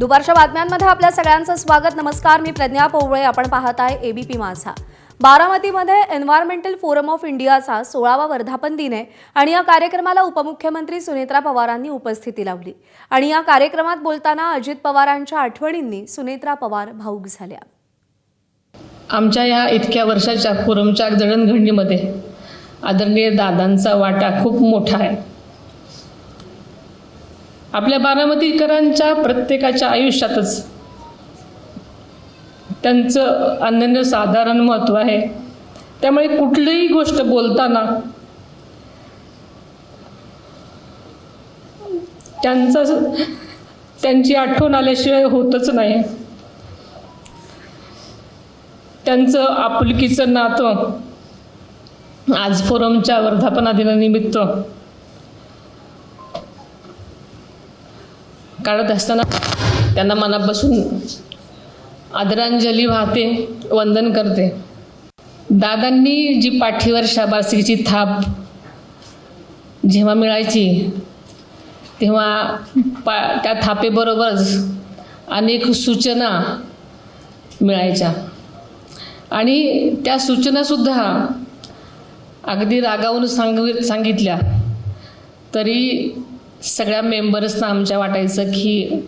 दुपारच्या बातम्यांमध्ये आपल्या सगळ्यांचं स्वागत। नमस्कार, मी प्रज्ञा पोवळे। आपण पाहत आहे एबीपी माझा। बारामतीमध्ये एन्व्हायरमेंटल फोरम ऑफ इंडियाचा 16वा वर्धापन दिन आहे आणि या कार्यक्रमाला उपमुख्यमंत्री सुनेत्रा पवारांनी उपस्थिती लावली आणि या कार्यक्रमात बोलताना अजित पवारांच्या आठवणींनी सुनेत्रा पवार भावुक झाल्या। आमच्या या इतक्या वर्षाच्या फोरमच्या जडणघडणीमध्ये आदरणीय दादांचा वाटा खूप मोठा आहे। आपल्या बारामतीकरांच्या प्रत्येकाच्या आयुष्यातच त्यांचं अनन्यसाधारण महत्त्व आहे। त्यामुळे कुठलीही गोष्ट बोलताना त्यांची आठवण आल्याशिवाय होतच नाही। त्यांचं आपुलकीचं नातं आज फोरमच्या वर्धापन दिनानिमित्त काढत असताना त्यांना मनापासून आदरांजली वाहते, वंदन करते। दादांनी जी पाठीवर शाबासकीची थाप जेव्हा मिळायची तेव्हा त्या थापेबरोबरच अनेक सूचना मिळायच्या आणि त्या सूचनासुद्धा अगदी रागावून सांगितल्या तरी सगळ्या मेंबर्सना आमच्या वाटायचं की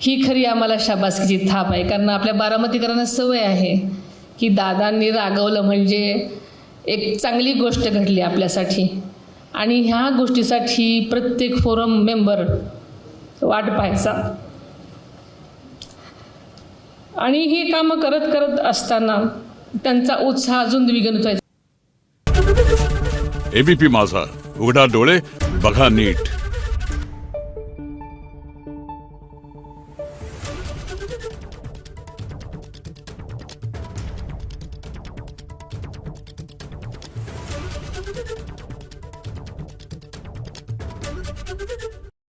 ही खरी आम्हाला शाबासकीची थाप आहे। कारण आपल्या बारामतीकरांना सवय आहे की दादांनी रागवलं म्हणजे एक चांगली गोष्ट घडली आपल्यासाठी आणि ह्या गोष्टीसाठी प्रत्येक फोरम मेंबर वाट पाहायचा आणि ही कामं करत करत असताना त्यांचा उत्साह अजून द्विगुणित व्हायचा। एबीपी माझा, उघडा डोळे बघा नीट।